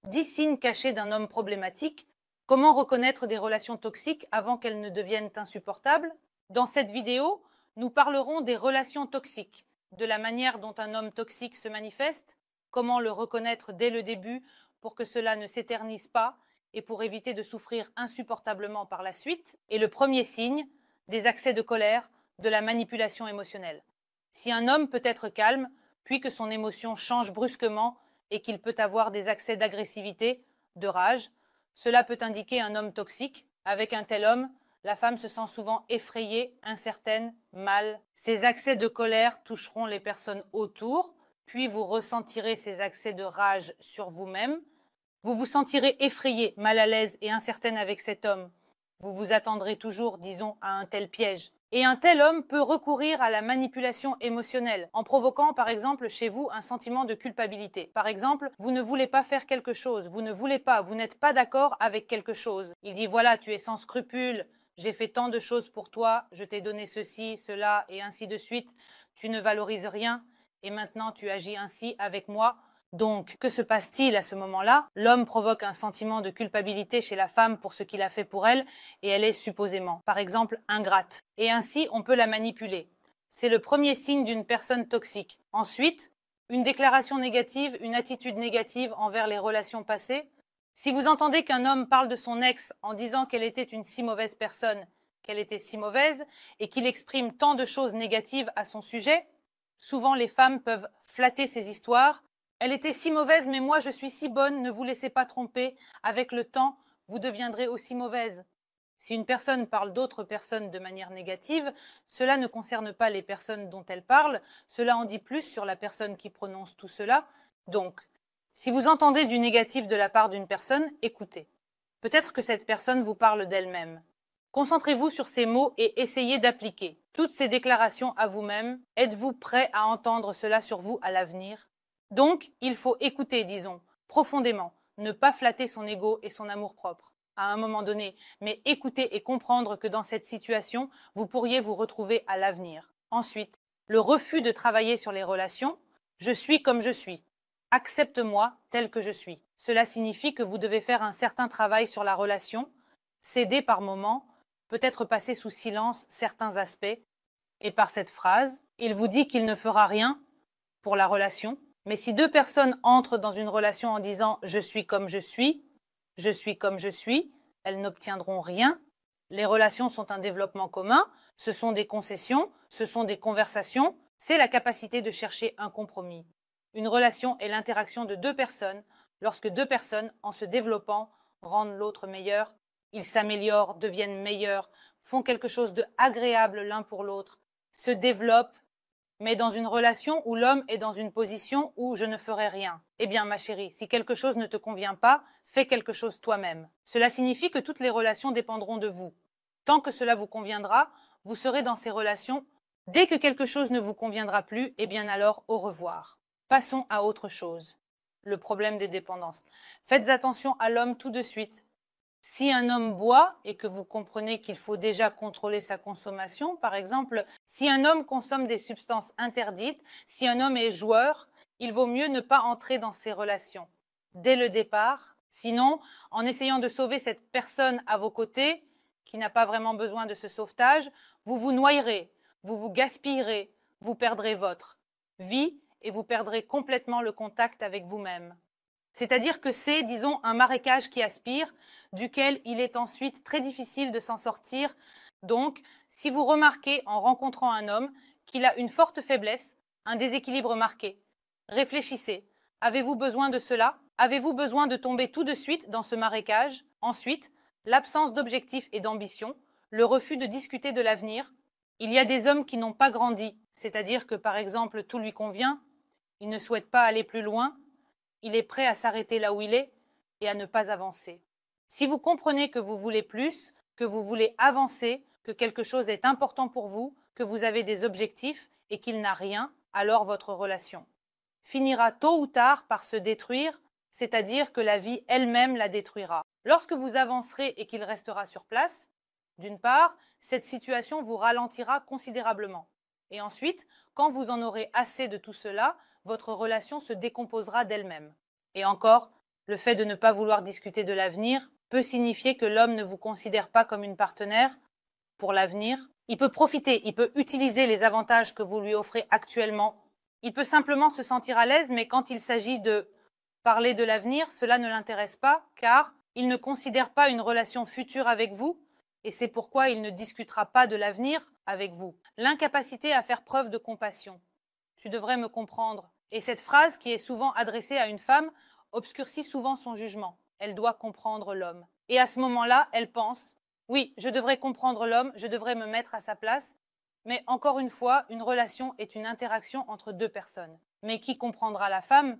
10 signes cachés d'un homme problématique. Comment reconnaître des relations toxiques avant qu'elles ne deviennent insupportables? Dans cette vidéo, nous parlerons des relations toxiques, de la manière dont un homme toxique se manifeste, comment le reconnaître dès le début pour que cela ne s'éternise pas et pour éviter de souffrir insupportablement par la suite, et le premier signe, des accès de colère, de la manipulation émotionnelle. Si un homme peut être calme, puis que son émotion change brusquement et qu'il peut avoir des accès d'agressivité, de rage, cela peut indiquer un homme toxique. Avec un tel homme, la femme se sent souvent effrayée, incertaine, mal. Ces accès de colère toucheront les personnes autour, puis vous ressentirez ces accès de rage sur vous-même. Vous vous sentirez effrayé, mal à l'aise et incertaine avec cet homme. Vous vous attendrez toujours, disons, à un tel piège. Et un tel homme peut recourir à la manipulation émotionnelle, en provoquant par exemple chez vous un sentiment de culpabilité. Par exemple, vous ne voulez pas faire quelque chose, vous n'êtes pas d'accord avec quelque chose. Il dit voilà, tu es sans scrupules, j'ai fait tant de choses pour toi, je t'ai donné ceci, cela et ainsi de suite, tu ne valorises rien et maintenant tu agis ainsi avec moi. Donc, que se passe-t-il à ce moment-là? L'homme provoque un sentiment de culpabilité chez la femme pour ce qu'il a fait pour elle, et elle est supposément, par exemple, ingrate. Et ainsi, on peut la manipuler. C'est le premier signe d'une personne toxique. Ensuite, une déclaration négative, une attitude négative envers les relations passées. Si vous entendez qu'un homme parle de son ex en disant qu'elle était une si mauvaise personne, qu'elle était si mauvaise, et qu'il exprime tant de choses négatives à son sujet, souvent les femmes peuvent flatter ces histoires. Elle était si mauvaise, mais moi je suis si bonne, ne vous laissez pas tromper. Avec le temps, vous deviendrez aussi mauvaise. Si une personne parle d'autres personnes de manière négative, cela ne concerne pas les personnes dont elle parle, cela en dit plus sur la personne qui prononce tout cela. Donc, si vous entendez du négatif de la part d'une personne, écoutez. Peut-être que cette personne vous parle d'elle-même. Concentrez-vous sur ces mots et essayez d'appliquer toutes ces déclarations à vous-même. Êtes-vous prêt à entendre cela sur vous à l'avenir? Donc, il faut écouter, disons, profondément, ne pas flatter son ego et son amour-propre, à un moment donné, mais écouter et comprendre que dans cette situation, vous pourriez vous retrouver à l'avenir. Ensuite, le refus de travailler sur les relations, je suis comme je suis. Accepte-moi tel que je suis. Cela signifie que vous devez faire un certain travail sur la relation, céder par moments, peut-être passer sous silence certains aspects, et par cette phrase, il vous dit qu'il ne fera rien pour la relation. Mais si deux personnes entrent dans une relation en disant « je suis comme je suis comme je suis », elles n'obtiendront rien. Les relations sont un développement commun, ce sont des concessions, ce sont des conversations, c'est la capacité de chercher un compromis. Une relation est l'interaction de deux personnes. Lorsque deux personnes, en se développant, rendent l'autre meilleur, ils s'améliorent, deviennent meilleurs, font quelque chose de agréable l'un pour l'autre, se développent, mais dans une relation où l'homme est dans une position où je ne ferai rien. Eh bien, ma chérie, si quelque chose ne te convient pas, fais quelque chose toi-même. Cela signifie que toutes les relations dépendront de vous. Tant que cela vous conviendra, vous serez dans ces relations. Dès que quelque chose ne vous conviendra plus, eh bien alors, au revoir. Passons à autre chose. Le problème des dépendances. Faites attention à l'homme tout de suite. Si un homme boit et que vous comprenez qu'il faut déjà contrôler sa consommation, par exemple, si un homme consomme des substances interdites, si un homme est joueur, il vaut mieux ne pas entrer dans ces relations dès le départ. Sinon, en essayant de sauver cette personne à vos côtés, qui n'a pas vraiment besoin de ce sauvetage, vous vous noierez, vous vous gaspillerez, vous perdrez votre vie et vous perdrez complètement le contact avec vous-même. C'est-à-dire que c'est, disons, un marécage qui aspire, duquel il est ensuite très difficile de s'en sortir. Donc, si vous remarquez en rencontrant un homme qu'il a une forte faiblesse, un déséquilibre marqué, réfléchissez. Avez-vous besoin de cela? Avez-vous besoin de tomber tout de suite dans ce marécage? Ensuite, l'absence d'objectif et d'ambition, le refus de discuter de l'avenir. Il y a des hommes qui n'ont pas grandi, c'est-à-dire que, par exemple, tout lui convient, il ne souhaite pas aller plus loin, il est prêt à s'arrêter là où il est et à ne pas avancer. Si vous comprenez que vous voulez plus, que vous voulez avancer, que quelque chose est important pour vous, que vous avez des objectifs et qu'il n'a rien, alors votre relation finira tôt ou tard par se détruire, c'est-à-dire que la vie elle-même la détruira. Lorsque vous avancerez et qu'il restera sur place, d'une part, cette situation vous ralentira considérablement. Et ensuite, quand vous en aurez assez de tout cela, votre relation se décomposera d'elle-même. Et encore, Le fait de ne pas vouloir discuter de l'avenir peut signifier que l'homme ne vous considère pas comme une partenaire pour l'avenir. Il peut profiter, il peut utiliser les avantages que vous lui offrez actuellement. Il peut simplement se sentir à l'aise, mais quand il s'agit de parler de l'avenir, cela ne l'intéresse pas, car il ne considère pas une relation future avec vous, et c'est pourquoi il ne discutera pas de l'avenir avec vous. L'incapacité à faire preuve de compassion. Tu devrais me comprendre. Et cette phrase, qui est souvent adressée à une femme, obscurcit souvent son jugement. Elle doit comprendre l'homme. Et à ce moment-là, elle pense, oui, je devrais comprendre l'homme, je devrais me mettre à sa place, mais encore une fois, une relation est une interaction entre deux personnes. Mais qui comprendra la femme?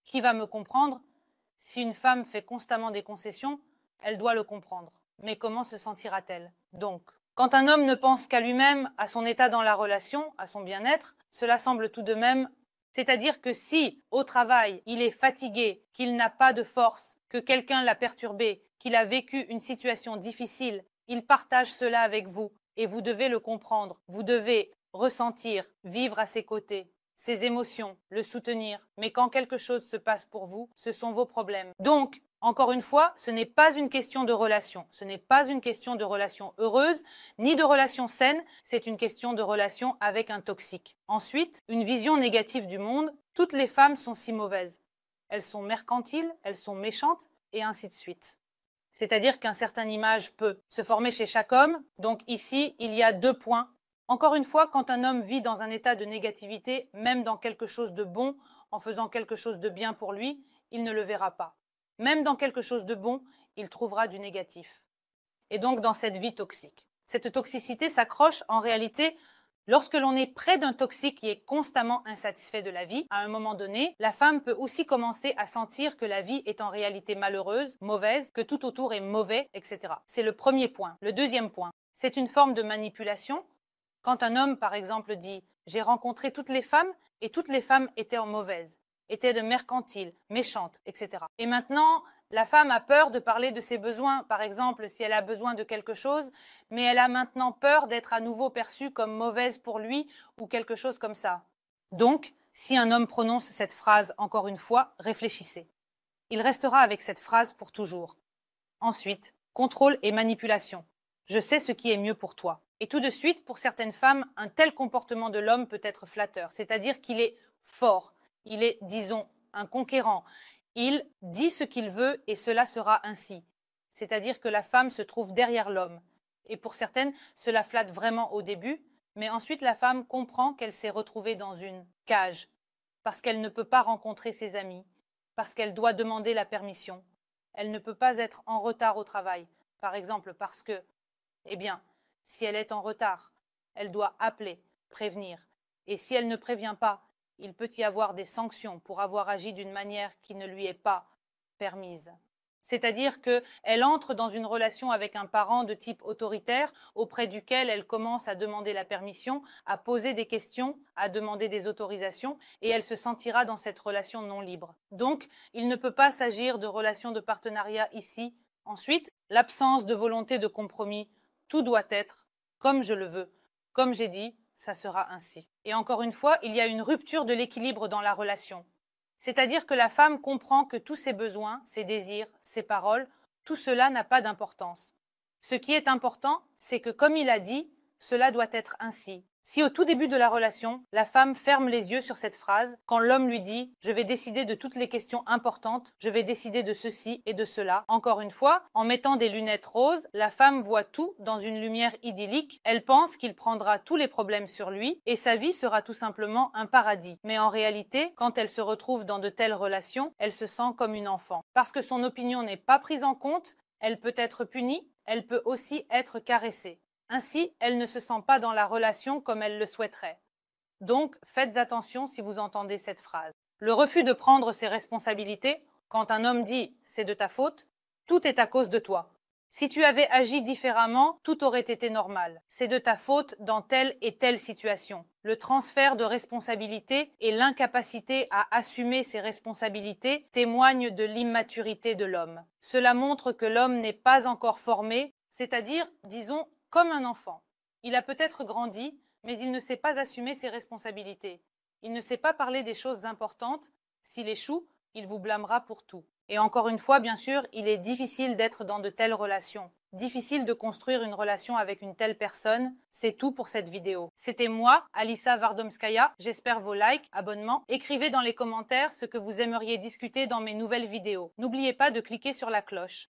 Qui va me comprendre? Si une femme fait constamment des concessions, elle doit le comprendre. Mais comment se sentira-t-elle? Donc, quand un homme ne pense qu'à lui-même, à son état dans la relation, à son bien-être, cela semble tout de même, c'est-à-dire que si, au travail, il est fatigué, qu'il n'a pas de force, que quelqu'un l'a perturbé, qu'il a vécu une situation difficile, il partage cela avec vous, et vous devez le comprendre, vous devez ressentir, vivre à ses côtés, ses émotions, le soutenir. Mais quand quelque chose se passe pour vous, ce sont vos problèmes. Donc, encore une fois, ce n'est pas une question de relation. Ce n'est pas une question de relation heureuse, ni de relation saine. C'est une question de relation avec un toxique. Ensuite, une vision négative du monde. Toutes les femmes sont si mauvaises. Elles sont mercantiles, elles sont méchantes, et ainsi de suite. C'est-à-dire qu'une certaine image peut se former chez chaque homme. Donc ici, il y a 2 points. Encore une fois, quand un homme vit dans un état de négativité, même dans quelque chose de bon, en faisant quelque chose de bien pour lui, il ne le verra pas. Même dans quelque chose de bon, il trouvera du négatif. Et donc dans cette vie toxique. Cette toxicité s'accroche en réalité lorsque l'on est près d'un toxique qui est constamment insatisfait de la vie. À un moment donné, la femme peut aussi commencer à sentir que la vie est en réalité malheureuse, mauvaise, que tout autour est mauvais, etc. C'est le premier point. Le deuxième point, c'est une forme de manipulation. Quand un homme, par exemple, dit « j'ai rencontré toutes les femmes et toutes les femmes étaient en mauvaise », étaient de mercantiles, méchantes, etc. Et maintenant, la femme a peur de parler de ses besoins, par exemple, si elle a besoin de quelque chose, mais elle a maintenant peur d'être à nouveau perçue comme mauvaise pour lui ou quelque chose comme ça. Donc, si un homme prononce cette phrase encore une fois, réfléchissez. Il restera avec cette phrase pour toujours. Ensuite, contrôle et manipulation. Je sais ce qui est mieux pour toi. Et tout de suite, pour certaines femmes, un tel comportement de l'homme peut être flatteur, c'est-à-dire qu'il est fort. Il est, disons, un conquérant. Il dit ce qu'il veut et cela sera ainsi. C'est-à-dire que la femme se trouve derrière l'homme. Et pour certaines, cela flatte vraiment au début, mais ensuite la femme comprend qu'elle s'est retrouvée dans une cage, parce qu'elle ne peut pas rencontrer ses amis, parce qu'elle doit demander la permission. Elle ne peut pas être en retard au travail, par exemple parce que, eh bien, si elle est en retard, elle doit appeler, prévenir. Et si elle ne prévient pas, il peut y avoir des sanctions pour avoir agi d'une manière qui ne lui est pas permise. C'est-à-dire qu'elle entre dans une relation avec un parent de type autoritaire auprès duquel elle commence à demander la permission, à poser des questions, à demander des autorisations et elle se sentira dans cette relation non libre. Donc, il ne peut pas s'agir de relation de partenariat ici. Ensuite, l'absence de volonté de compromis. Tout doit être comme je le veux. Comme j'ai dit, ça sera ainsi. Et encore une fois, il y a une rupture de l'équilibre dans la relation. C'est-à-dire que la femme comprend que tous ses besoins, ses désirs, ses paroles, tout cela n'a pas d'importance. Ce qui est important, c'est que comme il a dit, cela doit être ainsi. Si au tout début de la relation, la femme ferme les yeux sur cette phrase, quand l'homme lui dit « je vais décider de toutes les questions importantes, je vais décider de ceci et de cela », encore une fois, en mettant des lunettes roses, la femme voit tout dans une lumière idyllique, elle pense qu'il prendra tous les problèmes sur lui et sa vie sera tout simplement un paradis. Mais en réalité, quand elle se retrouve dans de telles relations, elle se sent comme une enfant. Parce que son opinion n'est pas prise en compte, elle peut être punie, elle peut aussi être caressée. Ainsi, elle ne se sent pas dans la relation comme elle le souhaiterait. Donc, faites attention si vous entendez cette phrase. Le refus de prendre ses responsabilités, quand un homme dit « c'est de ta faute », tout est à cause de toi. Si tu avais agi différemment, tout aurait été normal. C'est de ta faute dans telle et telle situation. Le transfert de responsabilité et l'incapacité à assumer ses responsabilités témoignent de l'immaturité de l'homme. Cela montre que l'homme n'est pas encore formé, c'est-à-dire, disons, comme un enfant. Il a peut-être grandi, mais il ne sait pas assumer ses responsabilités. Il ne sait pas parler des choses importantes. S'il échoue, il vous blâmera pour tout. Et encore une fois, bien sûr, il est difficile d'être dans de telles relations. Difficile de construire une relation avec une telle personne. C'est tout pour cette vidéo. C'était moi, Alissa Vardomskaya. J'espère vos likes, abonnements. Écrivez dans les commentaires ce que vous aimeriez discuter dans mes nouvelles vidéos. N'oubliez pas de cliquer sur la cloche.